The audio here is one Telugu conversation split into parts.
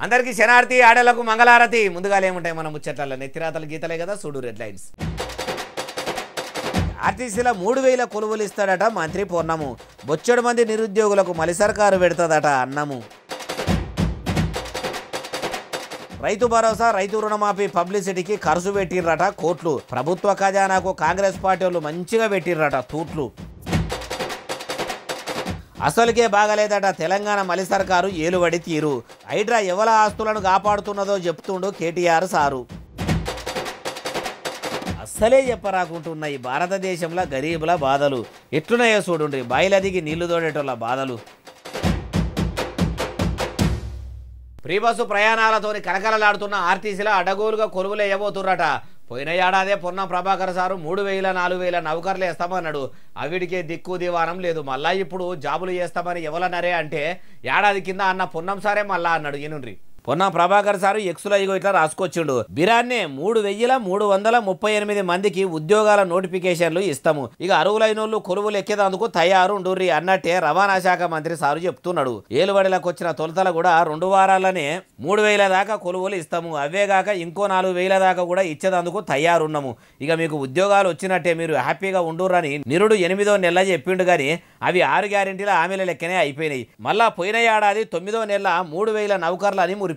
అందరికీ శనార్థి ఆడలకు మంగళారతి. ముందుగా ఏముంటాయి మన ముచ్చట్ల నెత్తిరాతలు గీతలే కదా, చూడు రెడ్ లైన్స్. ఆర్టీసీల 3000 కొలువులు ఇస్తాడట మంత్రి పొన్నము. బొచ్చడు మంది నిరుద్యోగులకు మలి సర్కారు పెడతాదట అన్నము. రైతు భరోసా, రైతు రుణమాఫీ పబ్లిసిటీకి ఖర్చు పెట్టిర్రట కోట్లు. ప్రభుత్వ ఖజానాకు కాంగ్రెస్ పార్టీ వాళ్ళు మంచిగా పెట్టిర్రట తూట్లు. అసలుకే బాగలేదట తెలంగాణ మలి సర్కారు ఏలుబడి తీరు. హైడ్రా ఎవల ఆస్తులను కాపాడుతున్నదో చెప్తుండు కేటీఆర్ సారు. అస్సలే చెప్పరాకుంటున్నాయి భారతదేశంలో గరీబుల బాధలు. ఎట్లున్నాయో చూడుండ్రి, బయలదిగి నీళ్లు తోడేటోళ్ళ బాధలు. ఫ్రీ బస్సు ప్రయాణాలతోని కలకలలాడుతున్న ఆర్టీసీలో అడగోలుగా కొలువులు వేయబోతుర్రట. పోయిన ఏడాదే పొన్నం ప్రభాకర్ సారు 3000 4000 నౌకర్లు వేస్తామన్నాడు. అవిడికే దిక్కు దివానం లేదు. మళ్ళా ఇప్పుడు జాబులు చేస్తామని ఎవరన్నారే అంటే ఏడాది కింద అన్న పొన్నం సారే మళ్ళా అన్నాడు. ఈనుండ్రి పొన్నం ప్రభాకర్ సారు ఎక్స్లో ఇగో ఇట్లా రాసుకొచ్చిండు. బిరాన్నే 3338 మందికి ఉద్యోగాల నోటిఫికేషన్లు ఇస్తాము. ఇక అరువులైనోళ్ళు కొలువులు ఎక్కేదందుకు తయారు ఉండుర్రి అన్నట్టే రవాణా శాఖ మంత్రి సారు చెప్తున్నాడు. ఏలుబడిలకు వచ్చిన తొలతల కూడా 2 వారాలనే 3000 దాకా కొలువులు ఇస్తాము. అవేగాక ఇంకో 4000 దాకా కూడా ఇచ్చేదందుకు తయారున్నాము. ఇక మీకు ఉద్యోగాలు వచ్చినట్టే, మీరు హ్యాపీగా ఉండుర్రని నిరుడు 8వ నెల చెప్పిండు. కానీ అవి 6 గ్యారెంటీల హామీల లెక్కనే అయిపోయినాయి. మళ్ళా పోయిన ఏడాది 9వ నెల 3000 నౌకర్లు అని మురిపించిండు.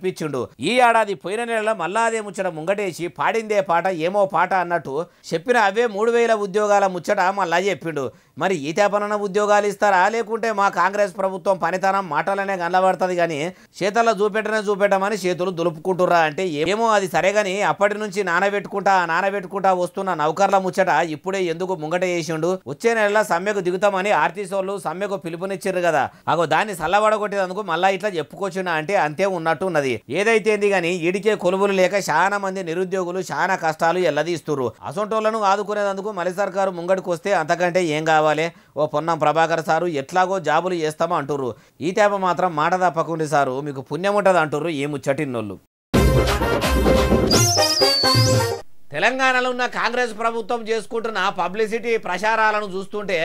ఈ ఏడాది పోయిన నెలలో మళ్ళా అదే ముచ్చట ముంగటేసి పాడిందే పాట ఏమో పాట అన్నట్టు చెప్పిన అవే 3000 ఉద్యోగాల ముచ్చట మళ్ళా చెప్పిండు. మరి ఈ తేపనన్న ఉద్యోగాలు ఇస్తారా, లేకుంటే మా కాంగ్రెస్ ప్రభుత్వం పనితనం మాటలనే కనబడుతుంది కానీ చేతల్లో చూపెట్టమని చేతులు దులుపుకుంటుర్రా అంటే ఏమో అది సరే. కానీ అప్పటి నుంచి నానబెట్టుకుంటా వస్తున్న నౌకర్ల ముచ్చట ఇప్పుడే ఎందుకు ముంగట చేసిండు? వచ్చే నెలలో సమ్మెకు దిగుతామని ఆర్టీసీ వాళ్ళు సమ్మెకు పిలుపునిచ్చారు కదా, అగో దాన్ని సల్లబడగొట్టేందుకు మళ్ళా ఇట్లా చెప్పుకొచ్చిండు అంటే అంతే ఉన్నట్టు ఉన్నది. ఏదైతేంది కానీ ఈడికే కొలువులు లేక చాలా మంది నిరుద్యోగులు చాలా కష్టాలు ఎల్లదీస్తున్నారు. అసొంటోళ్లను ఆదుకునేందుకు మలి సర్కారు ముంగడికి వస్తే అంతకంటే ఏం కావాలి? ఓ పొన్నం ప్రభాకర్ సారు ఎట్లాగో జాబులు చేస్తామో అంటుర్రు. ఈ తేప మాత్రం మాట తప్పకుండా సారు మీకు పుణ్యం ఉంటుంది అంటుర్రు ఈ ముచ్చటిన్నోళ్ళు. తెలంగాణలో ఉన్న కాంగ్రెస్ ప్రభుత్వం చేసుకుంటున్న పబ్లిసిటీ ప్రచారాలను చూస్తుంటే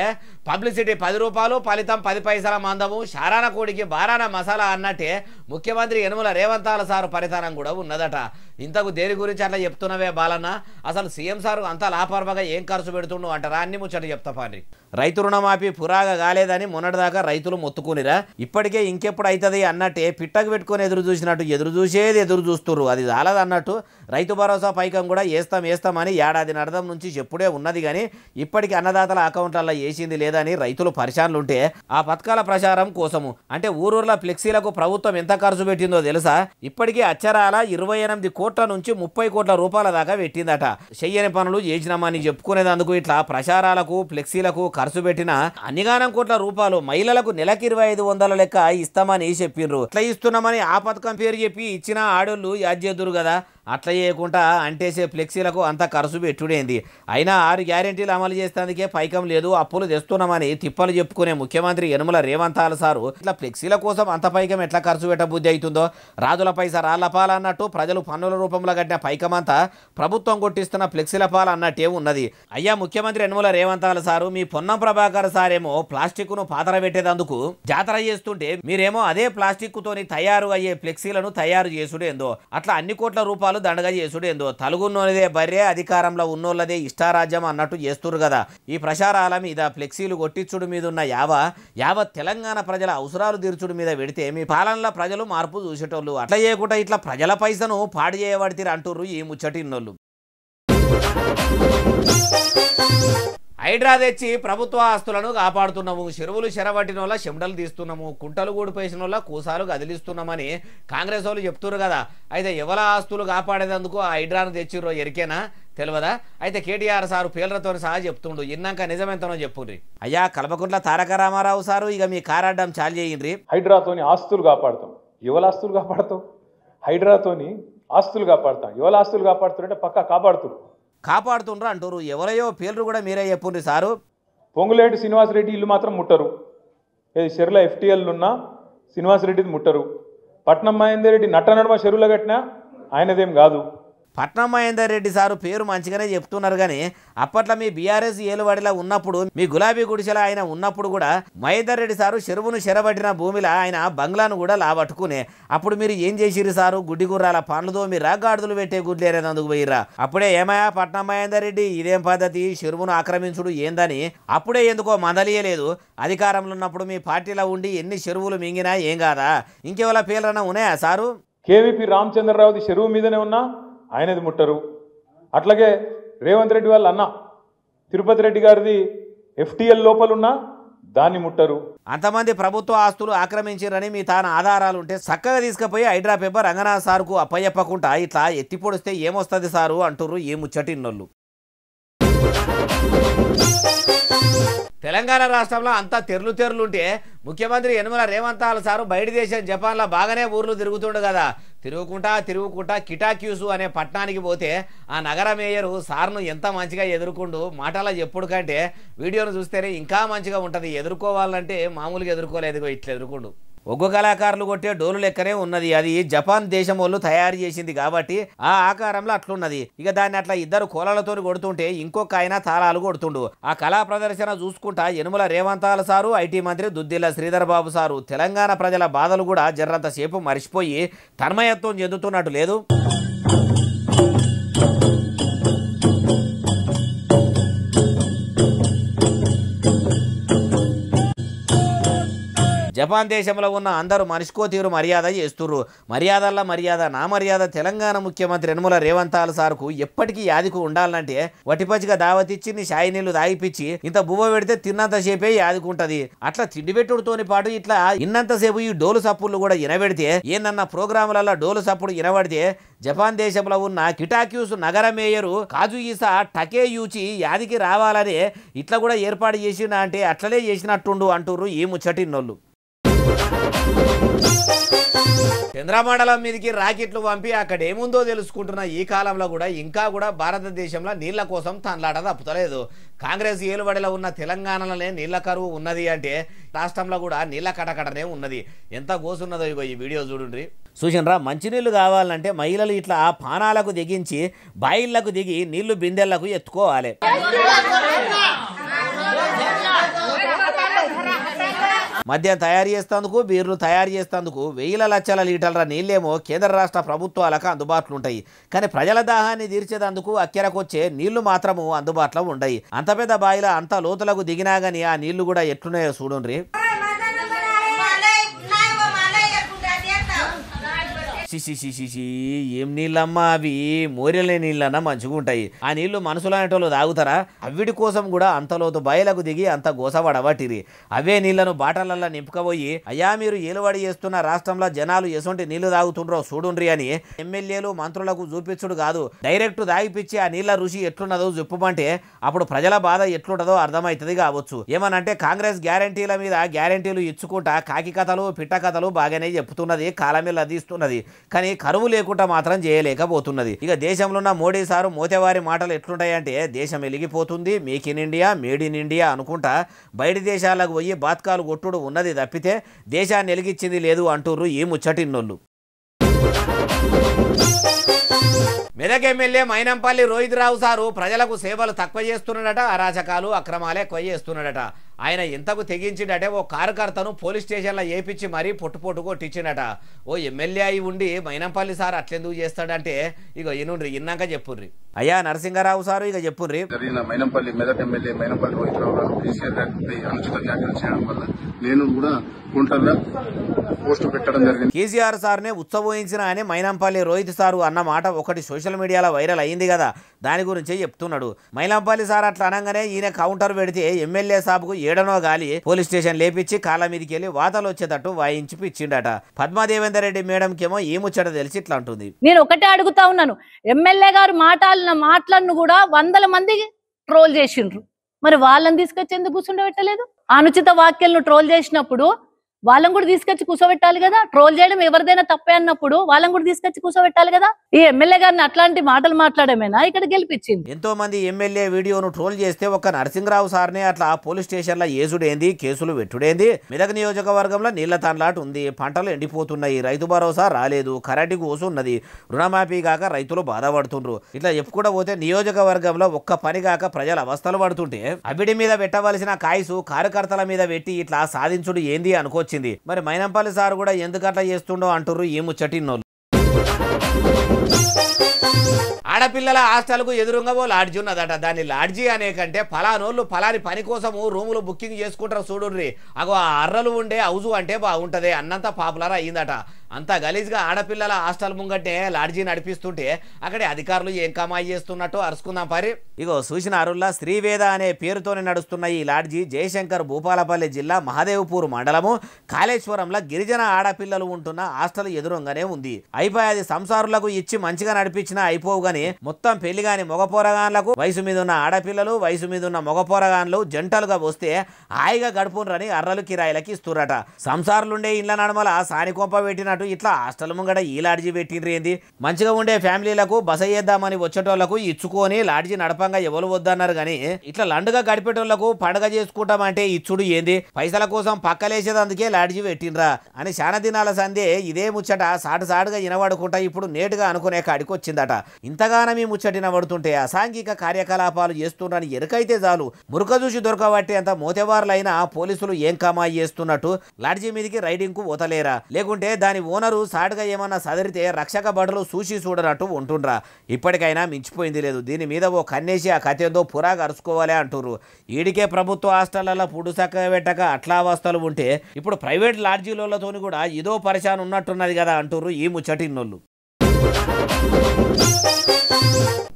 పబ్లిసిటీ 10 రూపాయలు, ఫలితం 10 పైసల మందము, శారాన కోడికి బారాన మసాలా అన్నట్టే ముఖ్యమంత్రి యనుమల రేవంత్ సారు పరిధానం కూడా ఉన్నదట. ఇంతకు దేని గురించి అట్లా చెప్తున్నవే బాలన్న? అసలు సీఎం సారు అంత లాపర్వగా ఏం ఖర్చు పెడుతుండు అంటారా? అన్ని ముచ్చట చెప్తా పాండి. రైతు రుణమాఫీ పురాగా కాలేదని మొన్నటిదాకా రైతులు మొత్తుకునిరా. ఇప్పటికే ఇంకెప్పుడు అవుతుంది అన్నట్టే పిట్టకు పెట్టుకొని ఎదురు చూసేది ఎదురు చూస్తుర్రు. అది చాలదన్నట్టు రైతు భరోసా పైకం కూడా వేస్తామని ఏడాది నడదం నుంచి చెప్పుడే ఉన్నది. కానీ ఇప్పటికి అన్నదాతల అకౌంట్లలో వేసింది లేదని రైతులు పరిశాన్లుంటే ఆ పథకాల ప్రచారం కోసము అంటే ఊరూర్ల ఫ్లెక్సీలకు ప్రభుత్వం ఎంత ఖర్చు పెట్టిందో తెలుసా? ఇప్పటికీ అచ్చరాల 28 కోట్ల నుంచి 30 కోట్ల రూపాయల దాకా పెట్టిందట. చెయ్యని పనులు చేసినామని చెప్పుకునేందుకు ఇట్లా ప్రచారాలకు ఫ్లెక్సీలకు ఖర్చు పెట్టిన అన్నిగానం కోట్ల రూపాయలు మహిళలకు నెలకి 2500 లెక్క ఇస్తామని చెప్పిండ్రు. ఇట్లా ఇస్తున్నామని ఆ పథకం పేరు చెప్పి ఇచ్చిన ఆడోళ్ళు యాజ్యేదురు కదా. అట్లా చేయకుండా అంటేసే ఫ్లెక్సీలకు అంత ఖర్చు పెట్టుడేంది? అయినా 6 గ్యారెంటీలు అమలు చేసేందుకే పైకం లేదు, అప్పులు తెస్తున్నామని తిప్పలు చెప్పుకునే ముఖ్యమంత్రి యనుమల రేవంత్ సారు ఇట్లా ఫ్లెక్సీల కోసం అంత పైకం ఎట్లా ఖర్చు పెట్టబుద్ధి అవుతుందో? రాజుల పైసా రాళ్ల పాల అన్నట్టు ప్రజలు పన్నుల రూపంలో కట్టిన పైకమంతా ప్రభుత్వం కొట్టిస్తున్న ఫ్లెక్సీల పాల అన్నట్టే ఉన్నది. అయ్యా ముఖ్యమంత్రి యనుమల రేవంత్ సారు, మీ పొన్నం ప్రభాకర్ సారేమో ప్లాస్టిక్ ను పాతర పెట్టేందుకు జాతర చేస్తుంటే మీరేమో అదే ప్లాస్టిక్ తోని తయారు అయ్యే ఫ్లెక్సీలను తయారు చేసుడేందో, అట్లా అన్ని కోట్ల రూపాయలు దండగా చేసుడేందో. తలుగున్నోనిదే బర్రే, అధికారంలో ఉన్నోళ్ళదే ఇష్టారాజ్యం అన్నట్టు చేస్తురు కదా. ఈ ప్రచారాల మీద ఫ్లెక్సీలు కొట్టించుడు మీద ఉన్న యావత్ తెలంగాణ ప్రజల అవసరాలు తీర్చుడు మీద పెడితే మీ పాలనలో ప్రజలు మార్పు చూసేటోళ్ళు. అట్లా చేయకుండా ఇట్లా ప్రజల పైసను పాడు చేయబడితే అంటుర్రు ఈ ముచ్చటిన్నోళ్ళు. హైడ్రా తెచ్చి ప్రభుత్వ ఆస్తులను కాపాడుతున్నాము, చెరువులు చెరబట్టిన వాళ్ళ చెమటలు తీస్తున్నాము, కుంటలు గూడిపేసిన వాళ్ళ కూసాలు కదిలిస్తున్నామని కాంగ్రెస్ వాళ్ళు చెప్తున్నారు కదా. అయితే ఎవల ఆస్తులు కాపాడేందుకు ఆ హైడ్రాను తెచ్చిర్రో ఎరికేనా తెలియదా? అయితే కేటీఆర్ సారు పేర్లతో సహా చెప్తుండు. ఇన్నాక నిజమెంతనో చెప్పుర్రి. అయ్యా కల్పకుంట్ల తారక రామారావు సారు, ఇక మీ కారాడ్డం చాలు చేయండి. హైడ్రాతోని ఆస్తులు కాపాడుతాం. ఎవల ఆస్తులు కాపాడుతాం? హైడ్రాతోని ఆస్తులు కాపాడుతాం. ఎవల ఆస్తులు కాపాడుతుంటే పక్కా కాపాడుతుండ్రు అంటారు. ఎవరయో పేర్లు కూడా మీరే చెప్పుండ్రి సారు. పొంగులేటి శ్రీనివాసరెడ్డి ఇల్లు మాత్రం ముట్టరు. ఏది చెరువుల FTL ఉన్న శ్రీనివాసరెడ్డిది ముట్టరు. పట్నం మహేందర్ రెడ్డి నట్ట నడుమ చెరువులో కట్టినా ఆయనదేం కాదు. పట్నం మహేందర్ రెడ్డి సారు పేరు మంచిగానే చెప్తున్నారు కానీ అప్పట్లో మీ బీఆర్ఎస్ ఏలువాడిలా ఉన్నప్పుడు మీ గులాబీ గుడిసెల ఆయన ఉన్నప్పుడు కూడా మహేందర్ రెడ్డి సారు చెరువును చెరబట్టిన భూమిలో ఆయన బంగ్లాను కూడా లాబట్టుకునే అప్పుడు మీరు ఏం చేసిరు సారు గుడ్డి గుర్రాల పండ్లతో మీరు గాడుదలు పెట్టే గుడ్లేరేందుకు పోయిర్రా అప్పుడే ఏమయ్యా పట్నం మహేందర్ రెడ్డి ఇదేం పద్ధతి చెరువును ఆక్రమించుడు ఏందని అప్పుడే ఎందుకో మందలియలేదు అధికారంలో ఉన్నప్పుడు మీ పార్టీలో ఉండి ఎన్ని చెరువులు మింగినా ఏం కాదా ఇంకెవల పేర్లన్నా ఉన్నాయా సారు కేవీపీ రామచంద్రరావుది చెరువు మీదనే ఉన్నా ఆయనది ముట్టరు అట్లాగే రేవంత్ రెడ్డి వాళ్ళ అన్న తిరుపతి రెడ్డి గారిది FTL లోపలున్నా దాన్ని ముట్టరు అంతమంది ప్రభుత్వ ఆస్తులు ఆక్రమించారని మీ తాను ఆధారాలు ఉంటే చక్కగా తీసుకుపోయి హైడ్రా పేపర్ రంగనాథ్ సార్కు అప్పయ్యప్పకుండా ఇట్లా ఎత్తి పొడిస్తే ఏమొస్తుంది సారు అంటుర్రు ఏ ముచ్చటిన్నోళ్ళు తెలంగాణ రాష్ట్రంలో అంతా తెరులుంటే ముఖ్యమంత్రి యనమల రేవంత్ సారు బయట దేశం జపాన్లో బాగానే ఊర్లు తిరుగుతుండు కదా తిరుగుకుంటా కిటాక్యూసు అనే పట్టణానికి పోతే ఆ నగర మేయరు సార్ను ఎంత మంచిగా ఎదుర్కొండు మాటలా చెప్పుడు కంటే వీడియోను చూస్తేనే ఇంకా మంచిగా ఉంటుంది ఎదుర్కోవాలంటే మామూలుగా ఎదుర్కోలేదు ఇట్లా ఎదుర్కొండు ఒగ్గు కళాకారులు కొట్టే డోలు లెక్కనే ఉన్నది అది జపాన్ దేశం వాళ్ళు తయారు చేసింది కాబట్టి ఆ ఆకారంలో అట్లున్నది ఇక దాన్ని అట్లా ఇద్దరు కోలలతో కొడుతుంటే ఇంకొక ఆయన తాళాలు కొడుతుండు ఆ కళా ప్రదర్శన చూసుకుంటా యనమల రేవంత్ సారు ఐటీ మంత్రి దుద్దిల్ల శ్రీధర్ బాబు సారు తెలంగాణ ప్రజల బాధలు కూడా జర్రంతసేపు మరిచిపోయి తన్మయత్వం చెందుతున్నట్టు లేదు జపాన్ దేశంలో ఉన్న అందరూ మనిషికో తీరు మర్యాద చేస్తుర్రు మర్యాదల్లో మర్యాద నా మర్యాద తెలంగాణ ముఖ్యమంత్రి యనమల రేవంత్ సార్కు ఎప్పటికీ యాదికు ఉండాలంటే వటిపచ్చిగా దావతిచ్చి నీ షాయి నీళ్లు దాగిపిచ్చి ఇంత బువ్వ పెడితే తిన్నంతసేపే యాదుకుంటది అట్లా తిండి పెట్టుడుతోని పాటు ఇట్లా ఇన్నంతసేపు ఈ డోలు సప్పుళ్ళు కూడా ఇనబెడితే ఏనన్న ప్రోగ్రాములలో డోలు సప్పుడు ఇనబడితే జపాన్ దేశంలో ఉన్న కిటాక్యూస్ నగర మేయరు కాజుయిసా టకేయూచి యాదికి రావాలని ఇట్లా కూడా ఏర్పాటు చేసిన అంటే అట్లనే చేసినట్టుండు అంటుర్రు ఈ ముచ్చటిన్నోళ్ళు చంద్రమండలం మీదకి రాకెట్లు పంపి అక్కడ ఏముందో తెలుసుకుంటున్న ఈ కాలంలో కూడా ఇంకా కూడా భారతదేశంలో నీళ్ల కోసం తనలాట తప్పుతలేదు కాంగ్రెస్ ఏలుబడిలో ఉన్న తెలంగాణలోనే నీళ్ల కరువు ఉన్నది అంటే రాష్ట్రంలో కూడా నీళ్ల కటకటనే ఉన్నది ఎంత గోసున్నదో ఇగో ఈ వీడియో చూడండి చూసినరా మంచినీళ్ళు కావాలంటే మహిళలు ఇట్లా పానాలకు దిగించి బాయిళ్లకు దిగి నీళ్లు బిందెళ్లకు ఎత్తుకోవాలి మద్యం తయారు చేసేందుకు బీర్లు తయారు చేసేందుకు వేల లక్షల లీటర్ల నీళ్ళేమో కేంద్ర రాష్ట్ర ప్రభుత్వాలకు అందుబాటులో ఉంటాయి కానీ ప్రజల దాహాన్ని తీర్చేందుకు అక్కెరకొచ్చే నీళ్లు మాత్రము అందుబాటులో ఉండయి అంత పెద్ద బాయిల అంత లోతులకు దిగినా గానీ ఆ నీళ్లు కూడా ఎట్లున్నాయో చూడండి ఏం నీళ్ళమ్మా అవి మోరెలే నీళ్ళన్నా మంచిగా ఉంటాయి ఆ నీళ్లు మనసులనేటోళ్ళు తాగుతారా అవిటి కోసం కూడా అంతలోతు బయలకు దిగి అంత గోసపడబట్టిరి అవే నీళ్లను బాటలల్లో నింపుకపోయి అయ్యా మీరు ఏలుబడి చేస్తున్న రాష్ట్రంలో జనాలు ఎసొంటి నీళ్లు తాగుతుండ్రో చూడుండ్రి అని ఎమ్మెల్యేలు మంత్రులకు చూపించుడు కాదు డైరెక్ట్ తాగిపిచ్చి ఆ నీళ్ల రుచి ఎట్లున్నదో చెప్పుమంటే అప్పుడు ప్రజల బాధ ఎట్లుంటదో అర్థమవుతుంది కావచ్చు ఏమనంటే కాంగ్రెస్ గ్యారంటీల మీద గ్యారంటీలు ఇచ్చుకుంటా కాకి కథలు పిట్ట కథలు బాగానే చెప్తున్నది కాలమే లదిస్తున్నది కానీ కరువు లేకుండా మాత్రం చేయలేకపోతున్నది ఇక దేశంలో ఉన్న మోడీ సారు మోతేవారి మాటలు ఎట్లుంటాయంటే దేశం వెలిగిపోతుంది make in India made in India అనుకుంటా బయట దేశాలకు పోయి బాత్కాలు కొట్టుడు ఉన్నది తప్పితే దేశాన్ని వెలిగించింది లేదు అంటుర్రు ఈ ముచ్చటిన్నోళ్ళు మెదక్ ఎమ్మెల్యే మైనంపల్లి రోహిత్ రావు సారు ప్రజలకు సేవలు తక్కువ చేస్తున్నాడట అరాచకాలు అక్రమాలే ఎక్కువ చేస్తున్నాడట ఆయన ఎంతకు తెగించిండటే ఓ కార్యకర్తను పోలీస్ స్టేషన్లో ఏపించి మరీ పొట్టు కొట్టించిండట ఓ ఎమ్మెల్యే అయి ఉండి మైనంపల్లి సార్ అట్లెందుకు చేస్తాడంటే ఇక ఇనుండ్రి ఇన్నాక చెప్పుర్రి అయ్యా నరసింహారావు సారు ఇక చెప్పుర్రి మైనంపల్లి మెదక్ ఎమ్మెల్యే మైనంపల్లి రోహిత్ రావు గారు కేసీఆర్ గారిపై అనుచిత వ్యాఖ్యలు చేయడం వల్ల నేను కూడా కుంటల్లో పోస్టు పెట్టడం జరిగింది కేసీఆర్ సార్నే ఉత్సవోహించిన అని మైనంపల్లి రోహిత్ సారు అన్న మాట ఒకటి సోషల్ మీడియాలో వైరల్ అయింది కదా దాని గురించే చెప్తున్నాడు మైనంపల్లి సార్ అట్లా అనగానే ఈయన కౌంటర్ పెడితే ఎమ్మెల్యే సాబుకు ఏడనో గాలి పోలీస్ స్టేషన్ లేపించి కాళ్ళ మీదకి వెళ్ళి వాతలు వచ్చేటట్టు వాయించి పిచ్చిండట పద్మాదేవేందర్ రెడ్డి మేడంకేమో ఈ ముచ్చట తెలిసి ఇట్లా అంటుంది నేను ఒకటే అడుగుతా ఉన్నాను ఎమ్మెల్యే గారు మాటలను కూడా 100 మంది ట్రోల్ చేసిండ్రు మరి వాళ్ళని తీసుకొచ్చి ఎందుకు కూర్చుండబెట్టలేదు అనుచిత వ్యాఖ్యలను ట్రోల్ చేసినప్పుడు వాళ్ళని కూడా తీసుకొచ్చి కూర్చోబెట్టాలి కదా. ట్రోల్ చేయడం ఎవరిదైనా తప్పే అన్నప్పుడు వాళ్ళని కూడా తీసుకొచ్చి కూర్చోబెట్టాలి కదా. ఈ ఎమ్మెల్యే గారిని అట్లాంటి మాటలు మాట్లాడమేనా ఇక్కడ గెలిపించింది? ఎంతో మంది ఎమ్మెల్యే వీడియోను ట్రోల్ చేస్తే ఒక్క నరసింహరావు సార్నే అట్లా పోలీస్ స్టేషన్లో ఏసుడేంది, కేసులు పెట్టుడేంది? మెదక్ నియోజకవర్గంలో నీళ్ల తాన్లాట ఉంది, పంటలు ఎండిపోతున్నాయి, రైతు భరోసా రాలేదు, కరెంటు కూసున్నది, రుణమాఫీ కాక రైతులు బాధపడుతుండ్రు. ఇట్లా చెప్పుకుంటూ పోతే నియోజకవర్గంలో ఒక్క పని కాక ప్రజలు అవస్థలు పడుతుంటే అవిడి మీద పెట్టవలసిన కాయసు కార్యకర్తల మీద పెట్టి ఇట్లా సాధించుడు ఏంది అనుకోవచ్చు. మరి మైనంపల్లి సార్ కూడా ఎందుకట్లా చేస్తుండో అంటుర్రు ఈ ముచ్చటిన్నోళ్ళు. ఆడపిల్లల హాస్టల్కు ఎదురుగా ఓ లాడ్జీ ఉన్నదట. దాన్ని లాడ్జీ అనే కంటే ఫలానోళ్ళు ఫలాని పని కోసము రూములు బుకింగ్ చేసుకుంటారు చూడుర్రి. అగో ఆ అర్రలు ఉండే హౌజు అంటే బాగుంటది అన్నంత పాపులర్ అయ్యిందట. అంత గలీజ్గా ఆడపిల్లల హాస్టల్ ముంగట్టే లాడ్జీ నడిపిస్తుంటే అక్కడి అధికారులు ఏం కమాయి చేస్తున్నట్టు అరుచుకుందాం పరి. ఇగో చూసిన అరుల్లా శ్రీవేద అనే పేరుతోనే నడుస్తున్న ఈ లాడ్జీ జయశంకర్ భూపాలపల్లి జిల్లా మహదేవ్పూర్ మండలము కాళేశ్వరంలో గిరిజన ఆడపిల్లలు ఉంటున్న హాస్టల్ ఎదురుగానే ఉంది. అయిపోయి అది సంసారులకు ఇచ్చి మంచిగా నడిపించినా అయిపోవు గాని మొత్తం పెళ్లి గాని మగ పోరగాన్లకు వయసు మీద ఉన్న ఆడపిల్లలు వయసు మీద ఉన్న మగ పోరగాన్లు జంటలుగా వస్తే హాయిగా గడుపునరని అర్రలు కిరాయిలకి ఇస్తురట. సంసారులుండే ఇండ్ల నడమల సానికొంప పెట్టినట్టు ఇట్లా హాస్టల్ ముంగడ ఈ లాడ్జీ పెట్టిండ్రు ఏంది? మంచిగా ఉండే ఫ్యామిలీలకు బస చేద్దామని వచ్చేటోళ్లకు ఇచ్చుకొని లాడ్జీ నడపంగా ఎవరు వద్దన్నారు గాని ఇట్లా లండుగా గడిపేటోళ్లకు పండుగ చేసుకుంటామంటే ఇచ్చుడు ఏంది? పైసల కోసం పక్కలేసేదందుకే లాడ్జీ పెట్టిండ్రా అని చాలా దినాల సందే ఇదే ముచ్చట సాటుగా వినబడుకుంటా ఇప్పుడు నేటుగా అనుకునే కాడికి వచ్చిందట. ఇంతగానం ఈ ముచ్చటిన పడుతుంటే అసాంఘిక కార్యకలాపాలు చేస్తుండని ఎరుకైతే చాలు మురుక చూసి దొరకబట్టే అంత మోతేవారులైన పోలీసులు ఏం కమాయి చేస్తున్నట్టు లాడ్జీ మీదికి రైడింగ్ కు పోతలేరా? లేకుంటే దాని ఓనరు సాటుగా ఏమన్నా సదరితే రక్షక బడులు చూసి చూడనట్టు ఉంటుండ్రా? ఇప్పటికైనా మించిపోయింది లేదు. దీని మీద ఓ కన్నేసి ఆ కథేందో పురాగా అరుచుకోవాలి అంటుర్రు. ఈడికే ప్రభుత్వ హాస్టళ్లలో పుడు చక్కగా పెట్టక అట్లా అవస్థలు ఉంటే ఇప్పుడు ప్రైవేట్ లాడ్జీలతోని కూడా ఇదో పరిశాన్ ఉన్నట్టున్నది కదా అంటుర్రు ఈ ముచ్చటిన్నోళ్ళు.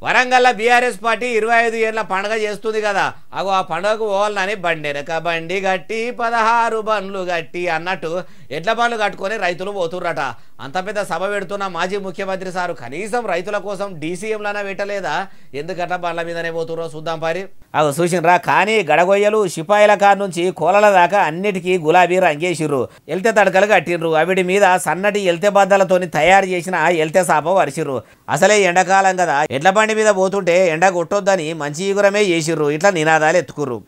వరంగల్లో బీఆర్ఎస్ పార్టీ 25 ఏళ్ల పండుగ చేస్తుంది కదా. అగో ఆ పండుగకు పోవాలని బండెనక బండి గట్టి 16 బండ్లు గట్టి అన్నట్టు ఎడ్ల బండ్లు కట్టుకొని రైతులు పోతుర్రట. అంత పెద్ద సభ పెడుతున్న మాజీ ముఖ్యమంత్రి సారు కనీసం రైతుల కోసం డీసీఎంలైనా పెట్టలేదా? ఎందుకట్లా బండ్ల మీదనే పోతుర్రో చూద్దాం పారి. అగో చూసినరా, కానీ గడగొయ్యలు సిపాయిల కాడ నుంచి కోలల దాకా అన్నిటికీ గులాబీ రంగేసిర్రు. ఎల్తే తడకలు కట్టిండ్రు. అవిడి మీద సన్నటి ఎల్తే బద్దలతోని తయారు చేసిన ఎల్తే సాప వరిసిర్రు. అసలే ఎండాకాలం కదా, ఎడ్ల బండి మీద పోతుంటే ఎండ కొట్టొద్దని మంచి ఈగురమే చేసిర్రు. ఇట్లా నినాదాలు ఎత్తుకుర్రు.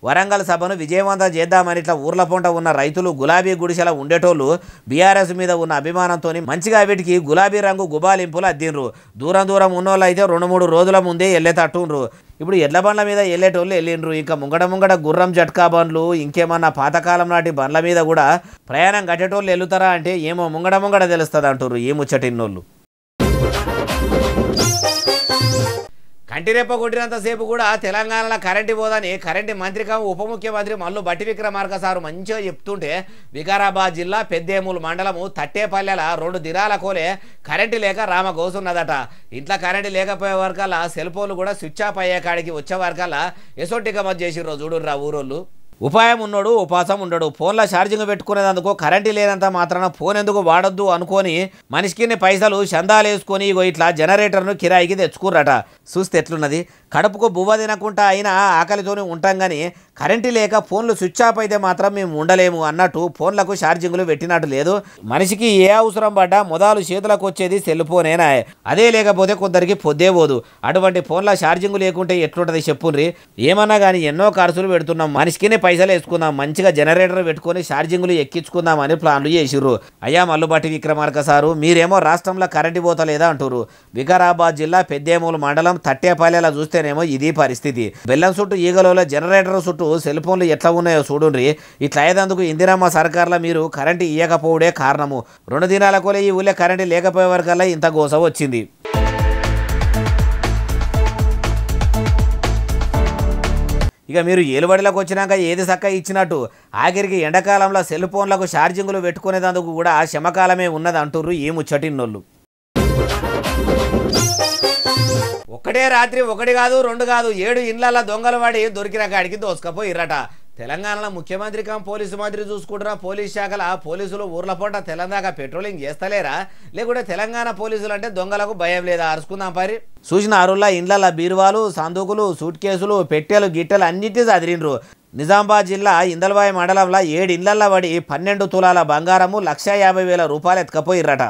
వరంగల్ సభను విజయవంతం చేద్దామని ఇట్లా ఊర్ల పొంట ఉన్న రైతులు గులాబీ గుడిసెల ఉండేటోళ్ళు బీఆర్ఎస్ మీద ఉన్న అభిమానంతో మంచిగా వీటికి గులాబీ రంగు గుబాలింపులు అద్దిండ్రు. దూరం ఉన్నోళ్ళు అయితే 2-3 రోజుల ముందే వెళ్ళేటట్టుండ్రు. ఇప్పుడు ఎడ్ల బండ్ల మీద వెళ్ళేటోళ్ళు వెళ్ళిండ్రు. ఇంకా ముంగడ గుర్రం జట్కా బండ్లు ఇంకేమన్నా పాతకాలం నాటి బండ్ల మీద కూడా ప్రయాణం కట్టేటోళ్ళు వెళ్తారా అంటే ఏమో ముంగడ తెలుస్తుంది అంటుర్రు ఈ ముచ్చటిన్నోళ్ళు. కంటిరెప్ప కొట్టినంతసేపు కూడా తెలంగాణలో కరెంటు పోదని కరెంటు మంత్రి ఉప ముఖ్యమంత్రి మల్లు బట్టి విక్రమార్క సారు మంచిగా చెప్తుంటే వికారాబాద్ జిల్లా పెద్దేమూలు మండలము తట్టేపల్లెల 2 దినాల కోలే కరెంటు లేక రామగోసున్నదట. ఇంట్లో కరెంటు లేకపోయే వరకల్లా సెల్ ఫోన్లు కూడా స్విచ్ ఆఫ్ అయ్యే కాడికి వచ్చే వరకల్లా ఎసొట్టి గమత్ చేసిర్రు చూడుర్రా ఊరోళ్ళు. ఉపాయం ఉన్నోడు ఉపాసం ఉండడు. ఫోన్లో ఛార్జింగ్ పెట్టుకునేందుకు కరెంటు లేనంత మాత్రాన ఫోన్ ఎందుకు వాడొద్దు అనుకొని మనిషికి పైసలు చందాలు వేసుకొని ఇట్లా జనరేటర్ను కిరాయికి తెచ్చుకుర్రట. చూస్తే ఎట్లున్నది? కడుపుకు బువ్వ తినకుండా అయినా ఆకలితోనే ఉంటాం కానీ కరెంటు లేక ఫోన్లు స్విచ్ ఆఫ్ అయితే మాత్రం మేము ఉండలేము అన్నట్టు ఫోన్లకు ఛార్జింగ్లు పెట్టినట్టు లేదు. మనిషికి ఏ అవసరం పడ్డా మొదలు చేతులకు వచ్చేది సెల్ ఫోనేనా? అదే లేకపోతే కొందరికి పొద్దే పోదు. అటువంటి ఫోన్ల ఛార్జింగ్ లేకుంటే ఎట్లుంటది చెప్పుండ్రి? ఏమన్నా కానీ ఎన్నో ఖర్చులు పెడుతున్నాం, మనిషికి పైసలు వేసుకుందాం, మంచిగా జనరేటర్ పెట్టుకొని ఛార్జింగ్లు ఎక్కించుకుందామని ప్లాన్లు చేసిర్రు. అయ్యా మల్లుబట్టి విక్రమార్క సారు, మీరేమో రాష్ట్రంలో కరెంటు పోతలేదా అంటారు. వికారాబాద్ జిల్లా పెద్దేమూలు మండలం తట్టేపల్లెలా చూస్తేనేమో ఇది పరిస్థితి. బెల్లం చుట్టూ ఈగలలో జనరేటర్ చుట్టూ సెల్ ఫోన్లు ఎట్లా ఉన్నాయో చూడుండ్రి. ఇట్లా అయ్యేందుకు ఇందిరమ్మ సర్కార్లో మీరు కరెంటు ఇవ్వకపోవడే కారణము. 2 దినాల కోలే ఈ ఊళ్ళో కరెంటు లేకపోయే వరకల్లా ఇంత గోస వచ్చింది. ఇక మీరు ఏలుబడిలోకి వచ్చినాక ఏది చక్క ఇచ్చినట్టు ఆఖరికి ఎండాకాలంలో సెల్ ఫోన్లకు ఛార్జింగ్లు పెట్టుకునేందుకు కూడా శమకాలమే ఉన్నది అంటుర్రు ఈ ముచ్చటిన్నోళ్ళు. ఒకటే రాత్రి 1 కాదు 2 కాదు 7 ఇండ్ల దొంగలు వాడి దొరికిన కాడికి దోసుకపోయిర్రట. తెలంగాణలో ముఖ్యమంత్రి పోలీసు మంత్రి చూసుకుంటున్న పోలీస్ శాఖల పోలీసులు ఊర్ల పూట తెలంగాణ పెట్రోలింగ్ చేస్తలేరా లేకుంటే తెలంగాణ పోలీసులు అంటే దొంగలకు భయం లేదా అరుచుకుందాం పరి చూసిన అరుల్లా ఇండ్ల బీరువాలు సందుకులు సూట్ కేసులు పెట్టెలు గిట్టెలు అన్నిటినీ చదిరిండ్రు నిజామాబాద్ జిల్లా ఇందల్వాయి మండలంలో 7 ఇళ్లల్లో పడి 12 తులాల బంగారము 1,50,000 రూపాయలు ఎత్తుకపోయిర్రట.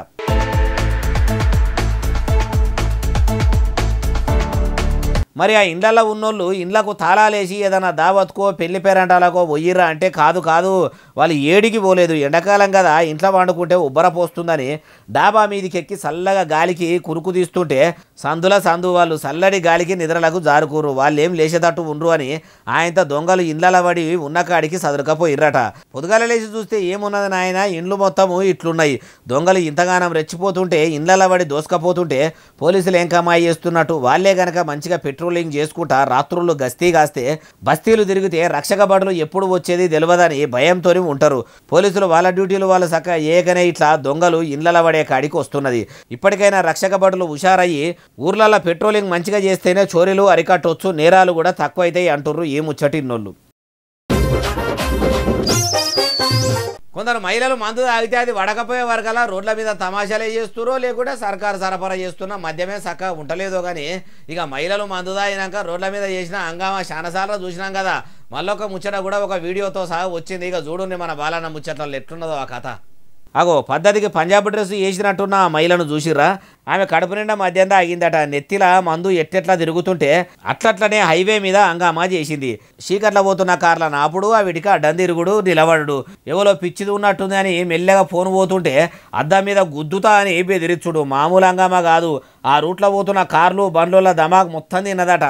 మరి ఆ ఇండ్లలో ఉన్నోళ్ళు ఇండ్లకు తాళాలేసి ఏదైనా దావత్కో పెళ్లి పేరంటాలకో పోయిర్రా అంటే కాదు వాళ్ళు ఏడికి పోలేదు. ఎండాకాలం కదా ఇంట్లో వండుకుంటే ఉబ్బర పోస్తుందని డాబా మీదికి ఎక్కి చల్లగా గాలికి కురుకు తీస్తుంటే సందు వాళ్ళు చల్లడి గాలికి నిద్రలకు జారుకూరు. వాళ్ళు ఏం లేచేటట్టు ఉండ్రు అని ఆయనతో దొంగలు ఇండ్ల పడి ఉన్న కాడికి సదురుకపోయిర్రట. పొద్దుగాల లేచి చూస్తే ఏమున్నది నాయన, ఇండ్లు మొత్తము ఇట్లున్నాయి. దొంగలు ఇంతగానం రెచ్చిపోతుంటే ఇండ్ల పడి దోసుకపోతుంటే పోలీసులు ఏం కమాయి చేస్తున్నట్టు వాళ్ళే గనక మంచిగా పెట్రోలింగ్ చేసుకుంటా రాత్రులు గస్తీ కాస్తే బస్తీలు తిరిగితే రక్షక భటులు ఎప్పుడు వచ్చేది తెలియదని భయంతో ఉంటారు. పోలీసులు వాళ్ళ డ్యూటీలు వాళ్ళు చక్క ఏకనే ఇట్లా దొంగలు ఇండ్ల పడే కాడికి వస్తున్నది. ఇప్పటికైనా రక్షక భటులు హుషారయ్యి ఊర్లలో పెట్రోలింగ్ మంచిగా చేస్తేనే చోరీలు అరికట్టొచ్చు, నేరాలు కూడా తక్కువ అవుతాయి అంటుర్రు ఈ ముచ్చటిన్నోళ్ళు. కొందరు మహిళలు మందు తాగితే అది వడకపోయే వరకలా రోడ్ల మీద తమాషాలే చేస్తురో లేకుంటే సర్కారు సరఫరా చేస్తున్న మద్యమే చక్కగా ఉండలేదో కానీ ఇక మహిళలు మందు తాగినాక రోడ్ల మీద చేసిన హంగామా చాలాసార్లు చూసినాం కదా. మళ్ళొక ముచ్చట కూడా ఒక వీడియోతో సహా వచ్చింది. ఇక చూడండి మన బాలన్న ముచ్చట్లలో ఎట్లున్నదో ఆ కథ. అగో పద్ధతికి పంజాబ్ డ్రెస్ వేసినట్టున్న ఆ మహిళను చూసిర్రా, ఆమె కడుపు నిండా మధ్యంతా ఆగిందట. నెత్తిల మందు ఎట్టెట్లా తిరుగుతుంటే అట్లట్లనే హైవే మీద హంగామా చేసింది. చీకట్ల పోతున్న కార్ల నాపుడు వీటికి అడ్డం తిరుగుడు నిలబడు, ఎవరో పిచ్చిది ఉన్నట్టుంది అని మెల్లగా ఫోన్ పోతుంటే అద్దం మీద గుద్దుతా అని బెదిరించుడు. మామూలు హంగామా కాదు, ఆ రూట్లో పోతున్న కార్లు బండ్ల ధమాక్ మొత్తం తిన్నదట.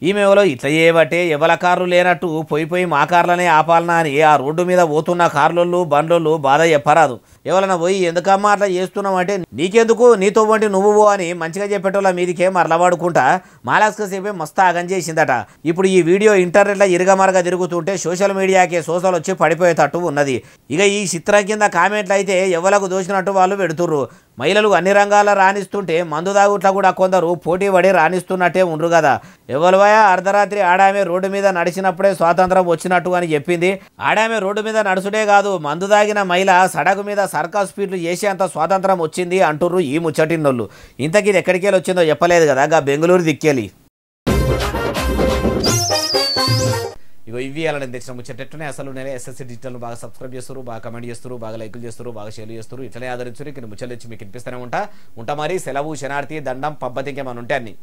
ఈమె ఎవరో ఇట్లా చేయబట్టే ఎవల కార్లు లేనట్టు పోయి మా కార్లనే ఆపాలనా అని ఆ రోడ్డు మీద పోతున్న కార్లోళ్ళు బండ్లోళ్ళు బాధ చెప్పరాదు. ఎవరన్నా పోయి ఎందుకమ్మా అట్లా చేస్తున్నావు అంటే నీకెందుకు, నీతో వంటి నువ్వు పో అని మంచిగా చెప్పేటోళ్ళ మీదికే మరలవాడుకుంటా మాలాస్క సేపే మస్తు ఆగం చేసిందట. ఇప్పుడు ఈ వీడియో ఇంటర్నెట్లో ఇరగమరగా తిరుగుతుంటే సోషల్ మీడియాకే సోషల్ వచ్చి పడిపోయేటట్టు ఉన్నది. ఇక ఈ చిత్రం కింద కామెంట్లు అయితే ఎవలకు దోచినట్టు వాళ్ళు పెడుతుర్రు. మహిళలు అన్ని రంగాల్లో రాణిస్తుంటే మందు తాగుట్లా కూడా కొందరు పోటీ పడి రాణిస్తున్నట్టే ఉండ్రు కదా. ఎవరివయా అర్ధరాత్రి ఆడామె రోడ్డు మీద నడిచినప్పుడే స్వాతంత్రం వచ్చినట్టు అని చెప్పింది. ఆడామె రోడ్డు మీద నడుచుడే కాదు, మందు తాగిన మహిళ సడకు మీద సర్కస్ స్పీడ్లు చేసేంత స్వాతంత్రం వచ్చింది అంటుర్రు ఈ ముచ్చటిన్నోళ్ళు. ఇంతకీ ఇది ఎక్కడికి వెళ్ళి వచ్చిందో చెప్పలేదు కదా, గా బెంగళూరు దిక్కేలి. ఇగో ఇవి అలా నేను తెచ్చిన ముచ్చటనే అసలు నేను ఎస్ఎస్సీ డిజిటల్ బాగా సబ్స్క్రైబ్ చేస్తారు, బాగా కమెంట్ చేస్తారు, బాగా లైకులు చేస్తారు, బాగా షేర్ చేస్తారు. ఇట్లనే ఆదరించారు. ఇక్కడ ముచ్చలు తెచ్చి మీకు వినిపిస్తూనే ఉంటా మరి. సెలవు, శనార్థి, దండం, పబ్బతి ఇంకేమన్నా ఉంటే అన్ని.